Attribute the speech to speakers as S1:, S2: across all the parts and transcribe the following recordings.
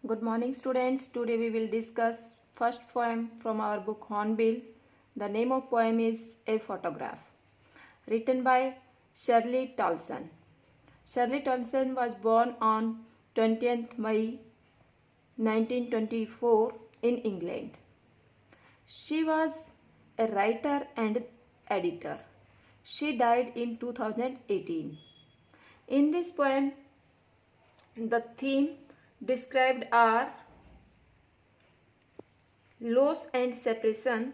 S1: Good morning students. Today we will discuss first poem from our book Hornbill. The name of poem is A Photograph. Written by Shirley Tolson. Shirley Tolson was born on 20th May 1924 in England. She was a writer and editor. She died in 2018. In this poem, the theme described are loss and separation,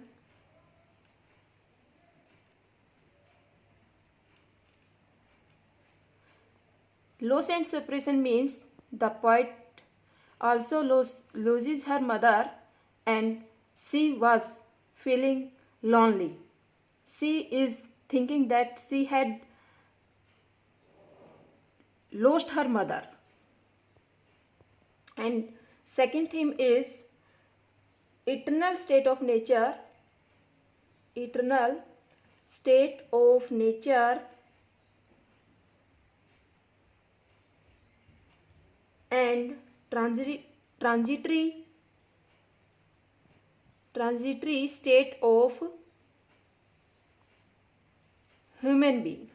S1: loss and separation means the poet also loses her mother and she was feeling lonely. She is thinking that she had lost her mother. And second theme is eternal state of nature, eternal state of nature and transitory state of human being.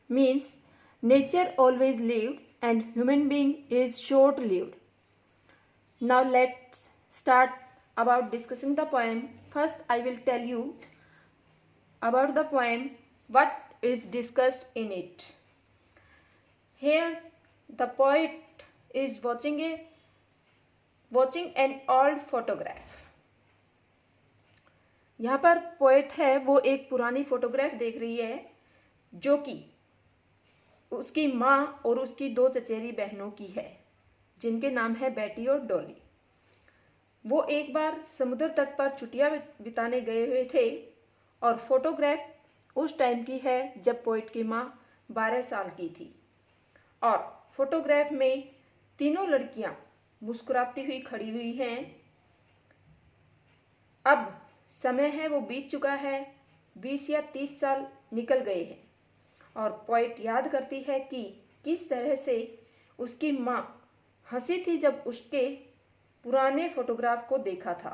S1: Means nature always lived and human being is short lived. Now let's start about discussing the poem. First I will tell you about the poem, what is discussed in it. Here the poet is watching an old photograph. यहाँ पर poet है वो एक पुरानी photograph देख रही है जो कि उसकी माँ और उसकी दो चचेरी बहनों की है जिनके नाम है बेटी और डॉली। वो एक बार समुद्र तट पर छुट्टियां बिताने गए हुए थे और फोटोग्राफ उस टाइम की है जब पोएट की माँ 12 साल की थी और फोटोग्राफ में तीनों लड़कियां मुस्कुराती हुई खड़ी हुई हैं। अब समय है वो बीत चुका है, 20 या 30 साल निकल गए हैं और पोएट याद करती है कि किस तरह से उसकी माँ हंसी थी जब उसके पुराने फोटोग्राफ को देखा था।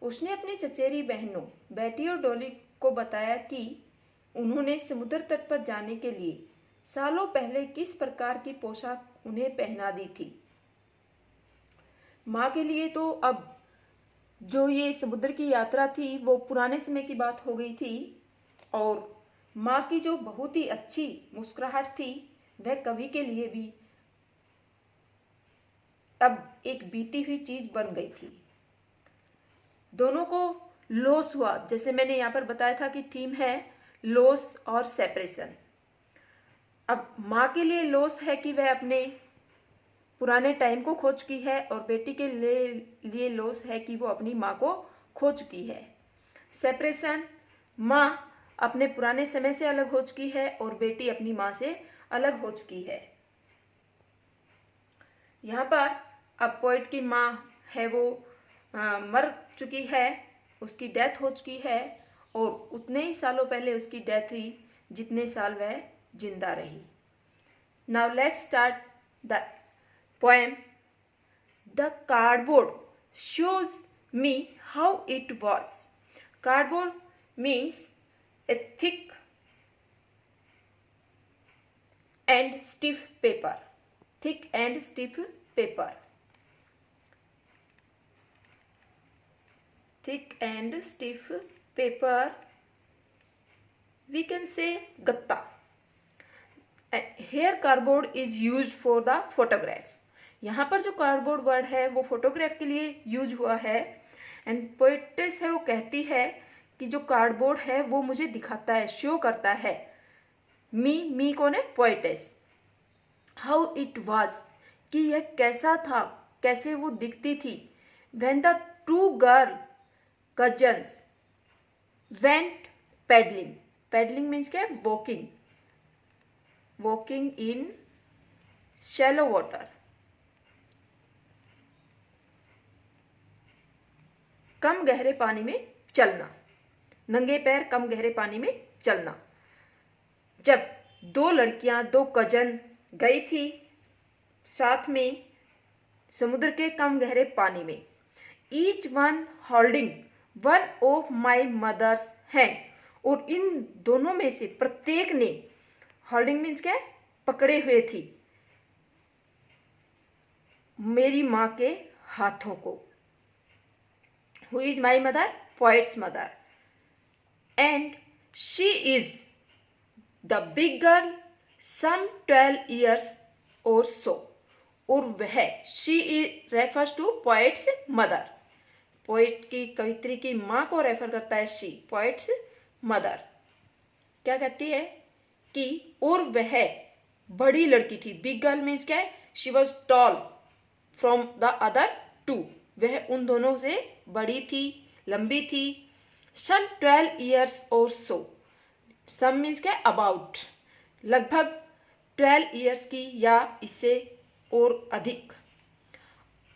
S1: उसने अपनी चचेरी बहनों बेटी और डॉली को बताया कि उन्होंने समुद्र तट पर जाने के लिए सालों पहले किस प्रकार की पोशाक उन्हें पहना दी थी। माँ के लिए तो अब जो ये समुद्र की यात्रा थी वो पुराने समय की बात हो गई थी और माँ की जो बहुत ही अच्छी मुस्कुराहट थी वह कवि के लिए भी अब एक बीती हुई चीज बन गई थी। दोनों को लॉस हुआ, जैसे मैंने यहाँ पर बताया था कि थीम है लॉस और सेपरेशन। अब माँ के लिए लॉस है कि वह अपने पुराने टाइम को खो चुकी है और बेटी के लिए लॉस है कि वो अपनी माँ को खो चुकी है। सेपरेशन, माँ अपने पुराने समय से अलग हो चुकी है और बेटी अपनी माँ से अलग हो चुकी है। यहाँ पर अब पोएट की माँ है वो मर चुकी है, उसकी डेथ हो चुकी है और उतने ही सालों पहले उसकी डेथ हुई जितने साल वह जिंदा रही। Now let's start the poem. The cardboard shows me how it was. Cardboard means a thick and stiff paper. Thick and stiff paper. Thick and stiff paper. We can say gatta. Here cardboard is used for the photograph. यहाँ पर जो cardboard word है वो photograph के लिए use हुआ है and poetess है वो कहती है कि जो कार्डबोर्ड है वो मुझे दिखाता है, शो करता है। मी कौन है? पोएटेस। हाउ इट वाज, कि यह कैसा था, कैसे वो दिखती थी। When the two girl cousins went paddling, paddling means क्या है? Walking, walking in shallow water. कम गहरे पानी में चलना, नंगे पैर कम गहरे पानी में चलना। जब दो लड़कियां, दो कजन गई थी साथ में समुद्र के कम गहरे पानी में। Each one holding one of my mother's hand, और इन दोनों में से प्रत्येक ने, होल्डिंग मीन्स क्या है, पकड़े हुए थी मेरी माँ के हाथों को। Who is my mother? Poet's mother. And she is the big girl, some 12 years or so. और वह, she refers to poet's mother, poet की, कवित्री की माँ को रेफर करता है शी, पोएट्स मदर। क्या कहती है कि और वह बड़ी लड़की थी। बिग गर्ल मीन्स क्या है? She was tall from the other two, वह उन दोनों से बड़ी थी, लंबी थी। सम 12 years or so, some means क्या है? अबाउट, लगभग 12 years की या इससे और अधिक।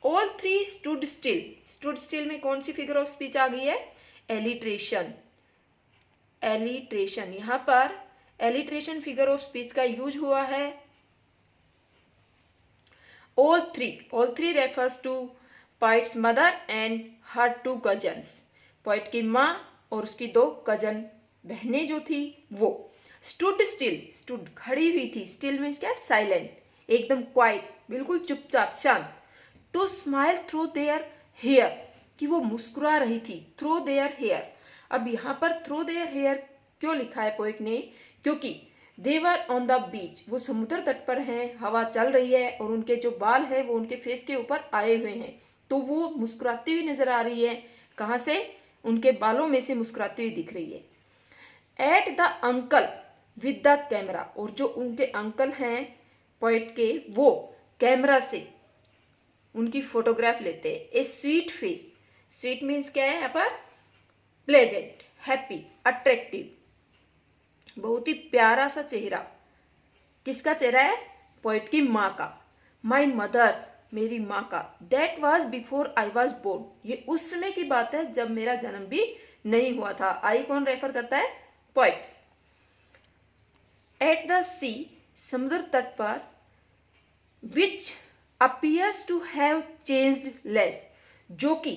S1: All three stood still, stood still में कौन सी फिगर ऑफ स्पीच आ गई है? एलिट्रेशन। एलिट्रेशन, यहां पर एलिट्रेशन फिगर ऑफ स्पीच का यूज हुआ है। All three refers to poet's mother and her two cousins, poet की माँ और उसकी 2 कजन बहनें जो थी वो। स्टूड स्टिल, स्टूड खड़ी हुई थी, स्टिल मीन्स क्या? साइलेंट, एकदम क्वाइट, बिल्कुल चुपचाप, शांत। To smile through their hair, कि वो मुस्कुरा रही थी, थ्रू देयर हेयर। अब यहाँ पर थ्रू देयर हेयर क्यों लिखा है पोएट ने? क्योंकि देवर ऑन द बीच, वो समुद्र तट पर हैं, हवा चल रही है और उनके जो बाल है वो उनके फेस के ऊपर आए हुए हैं, तो वो मुस्कुराती हुई नजर आ रही है। कहाँ से? उनके बालों में से मुस्कुराती हुई दिख रही है। At the uncle with the camera, और जो उनके अंकल हैं पोएट के, वो कैमरा से उनकी फोटोग्राफ लेते हैं। ए स्वीट फेस, स्वीट मीन्स क्या है यहाँ पर? प्लेजेंट, हैप्पी, अट्रैक्टिव, बहुत ही प्यारा सा चेहरा। किसका चेहरा है? पोएट की माँ का। माई मदर्स, मेरी माँ का। That was before I was born, ये उस समय की बात है जब मेरा जन्म भी नहीं हुआ था। आई कौन रेफर करता है? पोएट। एट द सी, समुद्र तट पर। Which appears to have changed less, जो कि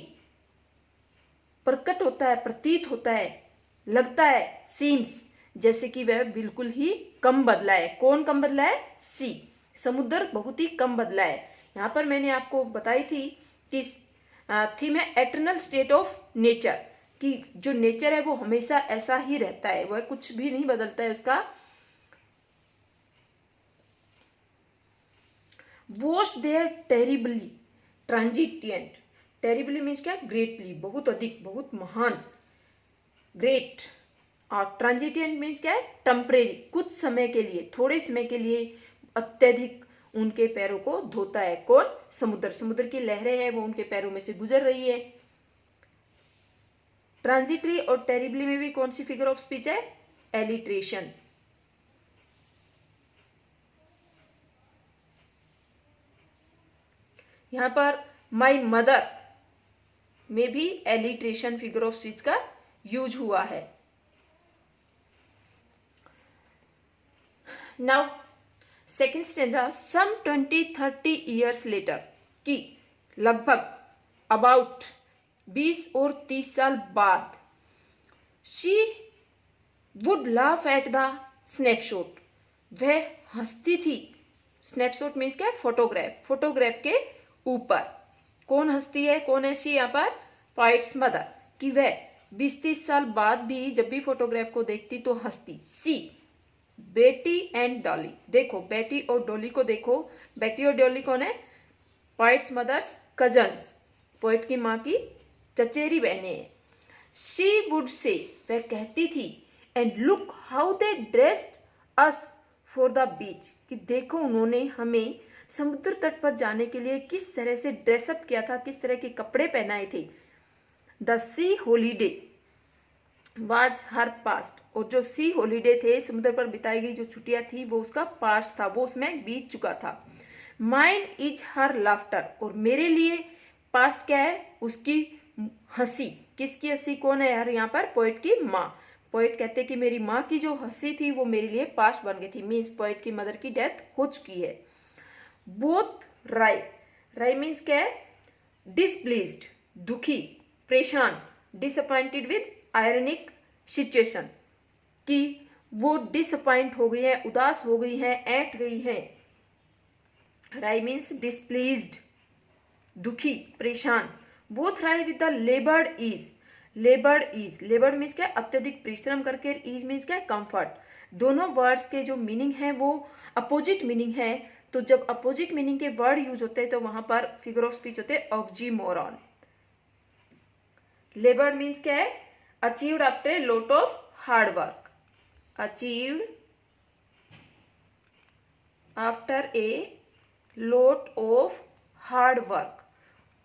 S1: प्रकट होता है, प्रतीत होता है, लगता है, सीम्स, जैसे कि वह बिल्कुल ही कम बदला है। कौन कम बदला है? सी, समुद्र बहुत ही कम बदला है। यहाँ पर मैंने आपको बताई थी कि थीम है एटर्नल स्टेट ऑफ नेचर, कि जो नेचर है वो हमेशा ऐसा ही रहता है, वह कुछ भी नहीं बदलता है उसका। वॉस्ट देयर टेरिबली ट्रांजिटियंट, टेरिबली मीन्स क्या? ग्रेटली, बहुत अधिक, बहुत महान, ग्रेट। और ट्रांजिटियंट मीन्स क्या है? टेम्परेरी, कुछ समय के लिए, थोड़े समय के लिए अत्यधिक उनके पैरों को धोता है। कौन? समुद्र, समुद्र की लहरें हैं वो उनके पैरों में से गुजर रही है। ट्रांजिटरी और टेरिबली में भी कौन सी फिगर ऑफ स्पीच है? एलिट्रेशन। यहां पर माई मदर में भी एलिट्रेशन फिगर ऑफ स्पीच का यूज हुआ है। नाउ सेकेंड स्टेंजा, सम 20-30 years लेटर, कि लगभग, अबाउट 20 और 30 साल बाद। She would laugh at the snapshot, वह हंसती थी। स्नैपशॉट मीन्स क्या? फोटोग्राफ, फोटोग्राफ के ऊपर। कौन हंसती है? कौन है शी यहाँ पर? पोएट्स मदर, कि वह 20-30 साल बाद भी जब भी फोटोग्राफ को देखती तो हंसती। सी बेटी एंड डॉली, देखो बेटी और डॉली को देखो। बेटी और डॉली कौन है? पोएट्स मदर्स कजन्स, पोएट की माँ की चचेरी बहनें हैं। शी वुड से, वह कहती थी, and look how they dressed us for the beach, कि देखो उन्होंने हमें समुद्र तट पर जाने के लिए किस तरह से ड्रेसअप किया था, किस तरह के कपड़े पहनाए थे। The C holiday was her past, और जो सी हॉलीडे थे, समुद्र पर बिताई गई जो छुट्टियां थी, वो उसका पास्ट था, वो उसमें बीत चुका था। माइन इज हर लाफ्टर, और मेरे लिए पास्ट क्या है? उसकी हंसी। किसकी हंसी? कौन है यार यहाँ पर? पोएट की माँ। पोएट कहते कि मेरी माँ की जो हंसी थी वो मेरे लिए पास्ट बन गई थी, मीन्स पोएट की मदर की डेथ हो चुकी है। बोथ राय, राय मीन्स क्या है, डिसप्लीज्ड, दुखी, परेशान, डिसअपॉइंटेड विद आयरनिक सिचुएशन, कि वो डिसअपॉइंट हो गई है, उदास हो गई है, ऐंठ गई है। राय मीन्स डिसप्लीज्ड, दुखी, परेशान। Both wry with the laboured ease, laboured ease, laboured means क्या, अत्यधिक परिश्रम करके, ईज मीन्स क्या, कंफर्ट। दोनों वर्ड्स के जो मीनिंग है वो अपोजिट मीनिंग है, तो जब अपोजिट मीनिंग के वर्ड यूज होते हैं तो वहां पर फिगर ऑफ स्पीच होते हैं ऑक्सीमोरॉन। लेबर्ड मीन्स क्या है, achieved after a lot of hard work, achieved after a lot of hard work,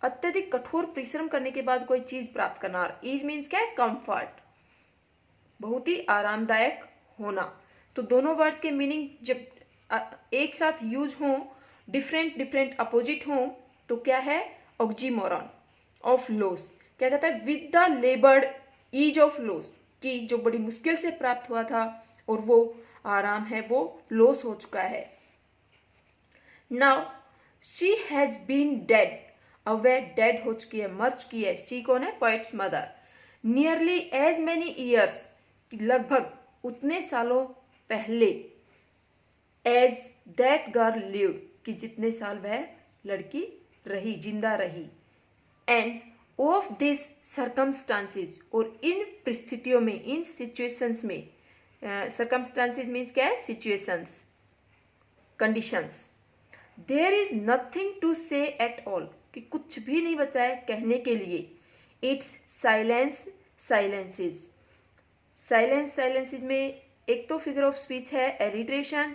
S1: अत्यधिक कठोर परिश्रम करने के बाद कोई चीज प्राप्त करना। ईज मीन्स क्या है, कंफर्ट, बहुत ही आरामदायक होना। तो दोनों वर्ड्स के मीनिंग जब एक साथ यूज हो, डिफरेंट डिफरेंट अपोजिट हो, तो क्या है, ऑक्सीमोरॉन ऑफ लॉस। क्या कहता है, with the laboured ease of loss, कि जो बड़ी मुश्किल से प्राप्त हुआ था और वो आराम है वो लॉस हो चुका है। Now she has been dead, अब वह डेड हो चुकी है, मर चुकी है। शी कौन है, poet's mother. Nearly as many years, लगभग उतने सालों पहले, एज दैट गर्ल लिव्ड, कि जितने साल वह लड़की रही, जिंदा रही। एंड ऑफ दिस सर्कमस्टांसिस, और इन परिस्थितियों में, इन सिचुएशंस में, सर्कमस्टांसिस मीन्स क्या है, situations, conditions. There is nothing to say at all, कि कुछ भी नहीं बचा है कहने के लिए। It's silence silences, silence silences में एक तो फिगर ऑफ स्पीच है एलिट्रेशन।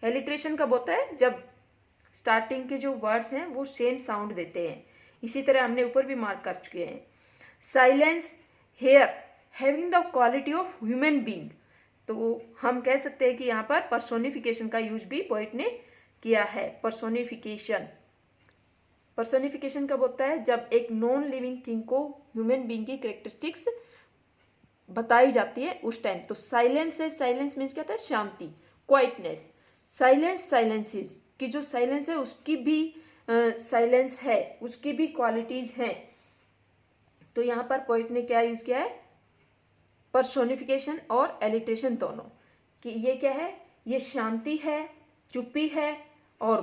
S1: एलिट्रेशन कब होता है, जब स्टार्टिंग के जो वर्ड्स हैं वो सेम साउंड देते हैं। इसी तरह हमने ऊपर भी मार्क कर चुके हैं। Silence here having the quality of human being, तो हम कह सकते हैं कि यहाँ पर पर्सोनिफिकेशन का यूज भी पोइट ने किया है। पर्सोनिफिकेशन, पर्सोनिफिकेशन कब होता है, जब एक नॉन लिविंग थिंग को ह्यूमन बीइंग की कैरेक्टरिस्टिक्स बताई जाती है उस टाइम। तो साइलेंस है, साइलेंस मीन्स क्या होता है, शांति, क्वाइटनेस। साइलेंस साइलेंसेस, कि जो साइलेंस है उसकी भी साइलेंस है, उसकी भी क्वालिटीज हैं। तो यहाँ पर पोइट ने क्या यूज किया है, पर्सोनिफिकेशन और एलिट्रेशन दोनों, कि ये क्या है, ये शांति है, चुप्पी है, और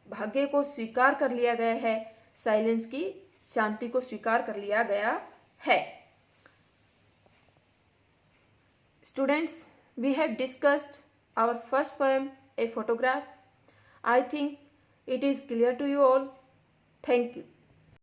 S1: भाग्य को स्वीकार कर लिया गया है, साइलेंस की शांति को स्वीकार कर लिया गया है। Students, we have discussed our first poem, A Photograph. I think it is clear to you all. Thank you.